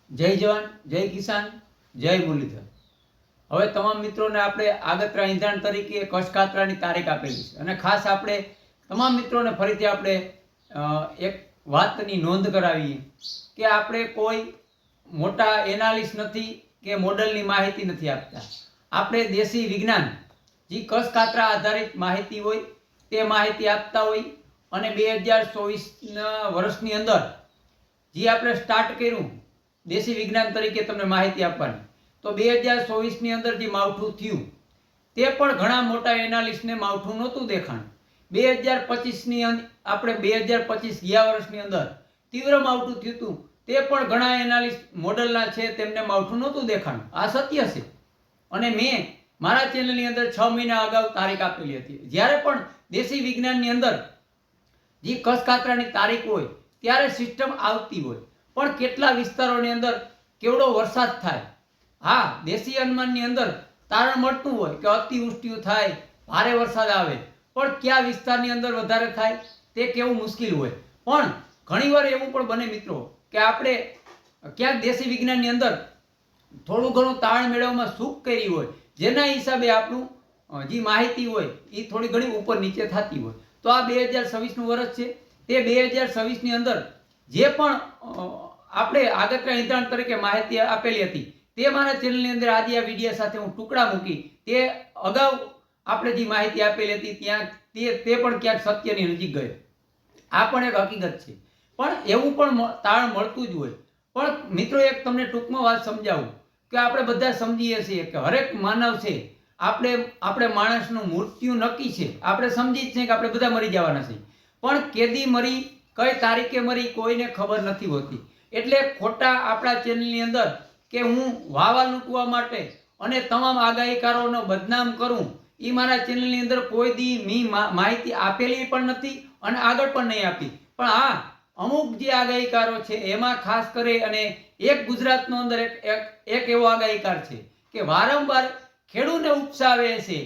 જય જવાન, જય કિસાન, જય મુરલીધર। હવે તમામ મિત્રોને આપણે આગતરા ઈંધણ તરીકે કચ્છકાતરાની તારીખ આપેલી છે અને ખાસ આપણે તમામ મિત્રોને ફરીથી આપણે એક વાતની નોંધ કરાવીએ કે આપણે કોઈ મોટા એનાલિસ્ટ નથી કે મોડલની માહિતી નથી આપતા। આપણે દેશી વિજ્ઞાન જે કચ્છકાતરા આધારિત માહિતી હોય તે માહિતી આપતા હોય અને 2024 વર્ષની અંદર જે આપણે સ્ટાર્ટ કર્યું દેશી વિજ્ઞાન તરીકે તમને માહિતી આપવાની, તો 2024 ની અંદર જે માવઠું થયું તે પણ ઘણા મોટા એનાલિસ્ટને માવઠું નહોતું દેખાણ। 2025 ની આપણે 2025 ગયા વર્ષની અંદર તીવ્ર માવઠું થયું હતું, તે પણ ઘણા એનાલિસ્ટ મોડલના છે તેમને માવઠું નહોતું દેખાણ। આ સત્ય છે અને મેં મારા ચેનલની અંદર 6 મહિના અગાઉ તારીખ આપેલી હતી। જ્યારે પણ દેશી વિજ્ઞાનની અંદર જે કચ્છકાતરાની તારીખ હોય ત્યારે સિસ્ટમ આવતી હોય, પણ કેટલા વિસ્તારોની અંદર કેવડો વરસાદ થાય, હા દેશી અનુમાનની અંદર તારણ મળતું હોય કે અતિવૃષ્ટિ થાય, ભારે વરસાદ આવે, પણ કયા વિસ્તારની અંદર વધારે થાય તે કેવું મુશ્કેલ હોય। પણ ઘણીવાર એવું પણ બને મિત્રો કે આપણે ક્યાંક દેશી વિજ્ઞાનની અંદર થોડું ઘણું તાણ મેળવવામાં ચૂક કરી હોય, જેના હિસાબે આપણું જે માહિતી હોય એ થોડી ઘણી ઉપર નીચે થતી હોય। તો આ 2026નું વર્ષ છે, તે 2026ની અંદર જે પણ આપણે આગતરા ઈંધણ તરીકે માહિતી આપેલી હતી તે મારા ચેનલની અંદર આજે આ વિડીયો સાથે હું ટુકડા મૂકી, તે અગાઉ આપણે જે માહિતી આપેલી હતી ત્યાં તે પણ ક્યાંક સત્યની નજીક ગયો। આ પણ એક હકીકત છે, પણ એવું પણ તારણ મળતું જ હોય। પણ મિત્રો એક તમને ટૂંકમાં વાત સમજાવું કે આપણે બધા સમજીએ છીએ કે હરેક માનવ છે, આપણે માણસનું મૃત્યુ નક્કી છે, આપણે સમજી જ છીએ કે આપણે બધા મરી જવાના છે, પણ કેદી મરી, કઈ તારીખે મરી કોઈને ખબર નથી હોતી। એટલે ખોટા આપણા ચેનલની અંદર કે હું વાવા લૂંટવા માટે અને તમામ આગાહીકારોનો બદનામ કરું, એ મારા ચેનલની અંદર કોઈ દી મી માહિતી આપેલી પણ નથી અને આગળ પણ નહીં આપી। પણ હા, અમુક જે આગાહીકારો છે એમાં ખાસ કરી અને એક ગુજરાતનો અંદર એક એવો આગાહીકાર છે કે વારંવાર ખેડૂતને ઉપસાવે છે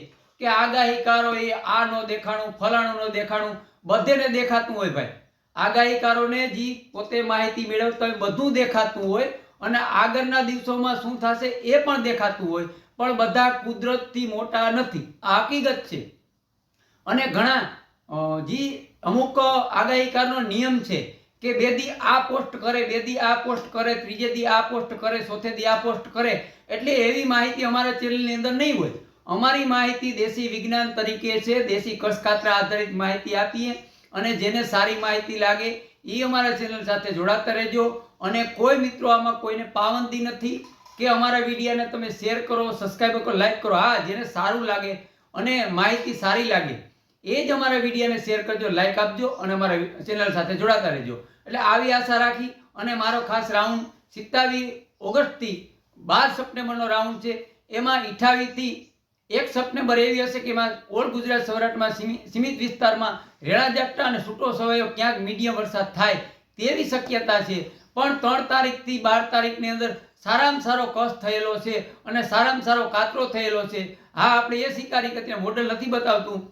કે આગાહીકારો એ આ નો દેખાણું, ફલાણું નો દેખાણું, બધેને દેખાતું હોય ભાઈ। આગાહીકારોને જે પોતે માહિતી મેળવતા હોય બધું દેખાતું હોય અને આગળના દિવસોમાં શું થશે એ પણ દેખાતું હોય, પણ બધા કુદરતથી મોટા નથી, આ હકીકત છે। અને ઘણા જે અમુક આગાહીકારનો નિયમ છે કે બે દી આ પોસ્ટ કરે, બે દી આ પોસ્ટ કરે, ત્રીજે દી આ પોસ્ટ કરે, ચોથે દી આ પોસ્ટ કરે, એટલે એવી માહિતી અમારા ચેનલની અંદર નહીં હોય। અમારી માહિતી દેશી વિજ્ઞાન તરીકે છે, દેશી કચ્છકાતરા આધારિત માહિતી આપીએ અને જેને સારી માહિતી લાગે એ અમારા ચેનલ સાથે જોડાતા રહેજો। અને કોઈ મિત્રો આમાં કોઈને પાબંદી નથી કે અમારા વિડીયોને તમે શેર કરો, સબસ્ક્રાઈબ કરો, લાઈક કરો, હા જેને સારું લાગે અને માહિતી સારી લાગે એ જ અમારા વિડીયોને શેર કરજો, લાઈક આપજો અને અમારા ચેનલ સાથે જોડાતા રહેજો। એટલે આવી આશા રાખી અને મારો ખાસ રાઉન્ડ 27 ઓગસ્ટથી 12 સપ્ટેમ્બરનો રાઉન્ડ છે, એમાં 28 થી 1 સપ્ટેમ્બર એવી હશે કે એમાં ઓલ ગુજરાત સૌરાષ્ટ્રમાં સીમિત વિસ્તારમાં રેણા ઝાપટા અને છૂટો છવાયો ક્યાંક મીડિયમ વરસાદ થાય તેવી શક્યતા છે। પણ 3 તારીખથી 12 તારીખની અંદર સારામાં સારો કચ્છ થયેલો છે અને સારામાં સારો કાતરો થયેલો છે। હા, આપણે એ સ્વીકારી કે મોડલ નથી બતાવતું,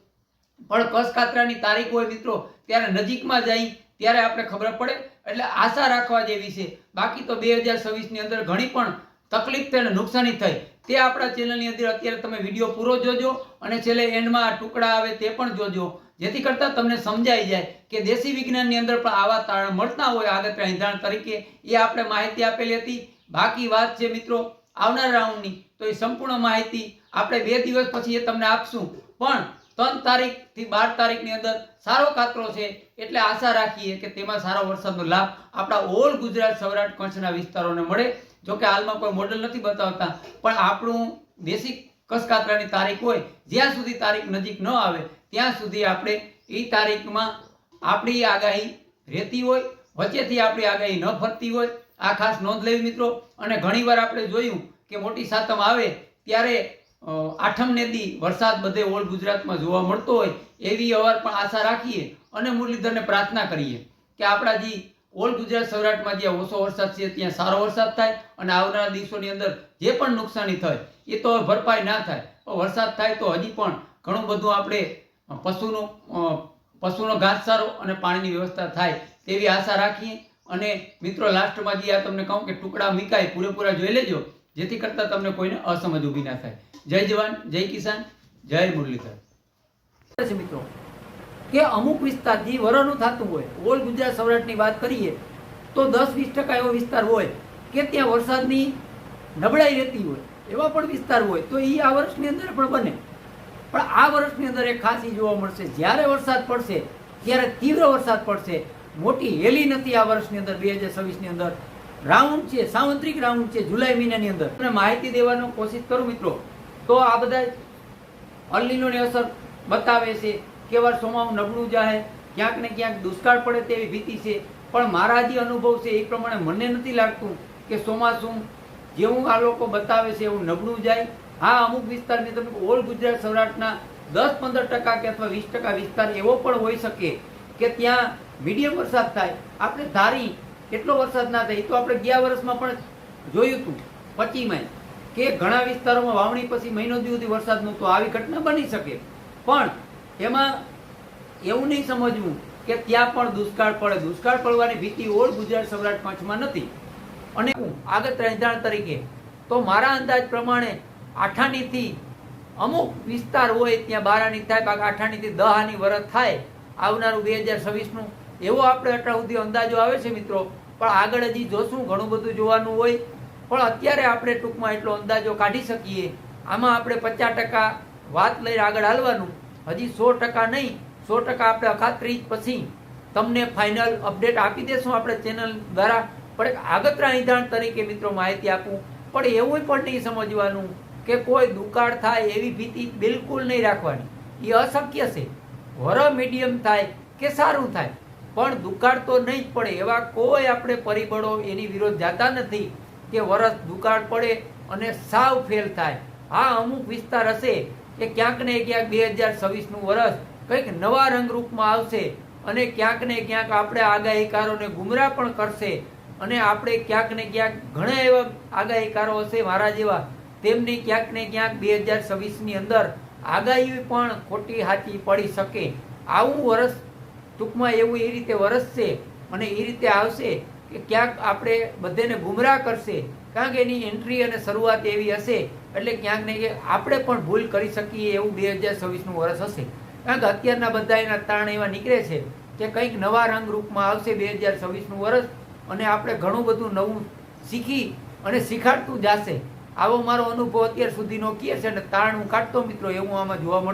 પણ કચ્છ કાતરાની તારીખ હોય મિત્રો ત્યારે નજીકમાં જાય ત્યારે આપણે ખબર પડે, એટલે આશા રાખવા જેવી છે। બાકી તો 2026 ની અંદર ઘણી પણ તકલીફ થઈ અને નુકસાની થઈ તે આપણા ચેનલની અંદર અત્યારે તમે વિડીયો પૂરો જોજો અને છેલ્લે એન્ડમાં આ ટુકડા આવે તે પણ જોજો, જેથી કરતાં તમને સમજાઈ જાય કે દેશી વિજ્ઞાનની અંદર પણ આવા તારણ મળતા હોય આગતરા ઈંધણ તરીકે, એ આપણે માહિતી આપેલી હતી। બાકી વાત છે મિત્રો આવનાર રાઉન્ડની, તો એ સંપૂર્ણ માહિતી આપણે 2 દિવસ પછી એ તમને આપશું, પણ 3 તારીખથી 12 તારીખની અંદર સારો કાતરો છે, એટલે આશા રાખીએ કે તેમાં સારો વરસાદનો લાભ આપણા ઓલ ગુજરાત સૌરાષ્ટ્ર કચ્છના વિસ્તારોને મળે। જોકે હાલમાં કોઈ મોડલ નથી બતાવતા, પણ આપણું દેશી કચ્છકાતરાની તારીખ હોય જ્યાં સુધી તારીખ નજીક ન આવે ત્યાં સુધી આપણે એ તારીખમાં આપણી આગાહી રહેતી હોય, વચ્ચેથી આપણી આગાહી ન ફરતી હોય, આ ખાસ નોંધ લેવી મિત્રો। અને ઘણીવાર આપણે જોયું કે મોટી સાતમ આવે ત્યારે આઠમને દી વરસાદ બધે ઓલ ગુજરાતમાં જોવા મળતો હોય, એવી અવાર પણ આશા રાખીએ અને મુરલીધરને પ્રાર્થના કરીએ કે આપણા જે ઓલ ગુજરાત સૌરાષ્ટ્રમાં જ્યાં ઓછો વરસાદ છે ત્યાં સારો વરસાદ થાય અને આવનારા દિવસોની અંદર જે પણ નુકસાની થાય એ તો ભરપાઈ ના થાય, વરસાદ થાય તો હજી પણ ઘણું બધું આપણે પશુનો ઘાસચારો અને પાણીની વ્યવસ્થા થાય તેવી આશા રાખીએ અને મિત્રો લાસ્ટમાં જે આ તમને કહું કે ટુકડા મીકાય પૂરેપૂરા જોઈ લેજો, જેથી કરતાં તમને કોઈને અસમજ ઊભી ના થાય. જય જવાન, જય કિસાન, જય મુરલીધર. મિત્રો કે અમુક વિસ્તાર જે વરનું થતું હોય, ઓલ ગુજરાત સૌરાષ્ટ્રની વાત કરીએ તો 10-20% એવો વિસ્તાર હોય કે ત્યાં વરસાદની નબળાઈ રહેતી હોય, એવા પણ વિસ્તાર હોય તો એ આ વર્ષની અંદર પણ બને. પણ આ વર્ષની અંદર એક ખાસ જોવા મળશે, જ્યારે વરસાદ પડશે ત્યારે તીવ્ર વરસાદ પડશે. મોટી હેલી નથી આ વર્ષની અંદર. 2026ની અંદર રાઉન્ડ છે, સાવંત્રિક રાઉન્ડ છે જુલાઈ મહિનાની અંદર. અને માહિતી દેવાનો કોશિશ કરું મિત્રો તો આ બધા અલ્નીનોની અસર બતાવે છે કે વર્ષોમાં નબળું જાય, ક્યાંક ને ક્યાંક દુષ્કાળ પડે તેવી ભીતિ છે. પણ મારા જે અનુભવ છે એ પ્રમાણે મને નથી લાગતું કે ચોમાસું જેવું આ લોકો બતાવે છે એવું નબળું જાય. હા, અમુક વિસ્તારની તમે ઓલ ગુજરાત સૌરાષ્ટ્રના 10-15% કે અથવા 20% વિસ્તાર એવો પણ હોઈ શકે કે ત્યાં મીડિયમ વરસાદ થાય. આપણે ધારી એટલો વરસાદ ના થાય. તો આપણે ગયા વર્ષમાં પણ જોયું હતું 25માં કે ઘણા વિસ્તારોમાં વાવણી પછી મહિનો સુધી વરસાદ નહોતો. આવી ઘટના બની શકે, પણ એમાં એવું નહીં સમજવું કે ત્યાં પણ દુષ્કાળ પડે. દુષ્કાળ પડવાની ભીતિ ઓલ ગુજરાત સૌરાષ્ટ્ર કચ્છમાં નથી. અને આગળ રહેધાણ તરીકે તો મારા અંદાજ પ્રમાણે આઠાણીથી અમુક વિસ્તાર હોય ત્યાં બારાની થાય, બાકી આઠાણીથી દહાની વરસ થાય આવનારું 2026નું, એવો આપણે અત્યાર સુધી અંદાજો આવે છે મિત્રો. પણ આગળ હજી જોશું, ઘણું બધું જોવાનું હોય. પણ અત્યારે આપણે ટૂંકમાં એટલો અંદાજો કાઢી શકીએ. આમાં આપણે 50% વાત લઈને આગળ હાલવાનું, હજી 100% નહીં. 100% આપણે અખાત્રીજ પછી તમને ફાઇનલ અપડેટ આપી દેશું આપણે ચેનલ દ્વારા. પણ એક આગતરા નિધાન તરીકે મિત્રો માહિતી આપું. પણ એવું પણ નહીં સમજવાનું કે કોઈ દુકાળ થાય એવી ભીતિ બિલકુલ નહીં રાખવાની. એ અશક્ય છે. વર મીડિયમ થાય કે સારું થાય, પણ દુકાળ તો નહીં જ પડે. એવા કોઈ આપણે પરિબળો એની વિરોધ જતા નથી કે વરસ દુકાળ પડે અને સાવ ફેલ થાય. હા, અમુક વિસ્તાર હશે કે ક્યાંક ને ક્યાંક 2026નું વરસ કંઈક નવા રંગરૂપમાં આવશે અને ક્યાંક ને ક્યાંક આપણે આગાહીકારોને ગુમરાહ પણ કરશે. અને આપણે ક્યાંક ને ક્યાંક ઘણા એવા આગાહીકારો હશે મારા જેવા, તેમની ક્યાંક ને ક્યાંક 2026ની અંદર આગાહી પણ ખોટી સાચી પડી શકે. આવું વરસ ટૂંકમાં એવું એ રીતે વરસશે અને એ રીતે આવશે કે ક્યાંક આપણે બધાને ગુમરાહ કરશે, કારણ કે એની એન્ટ્રી અને શરૂઆત એવી હશે. એટલે ક્યાંક ને ક્યાંક આપણે પણ ભૂલ કરી શકીએ એવું 2026નું વરસ હશે. કારણ કે અત્યારના બધા એના તારણ એવા નીકળે છે કે કંઈક નવા રંગરૂપમાં આવશે 2026નું વરસ અને આપણે ઘણું બધું નવું શીખી અને શીખાડતું જશે. આવો મારો અનુભવ અત્યાર સુધીનો કહે છે અને તારણ હું કાઢતો મિત્રો એવું આમાં જોવા મળે.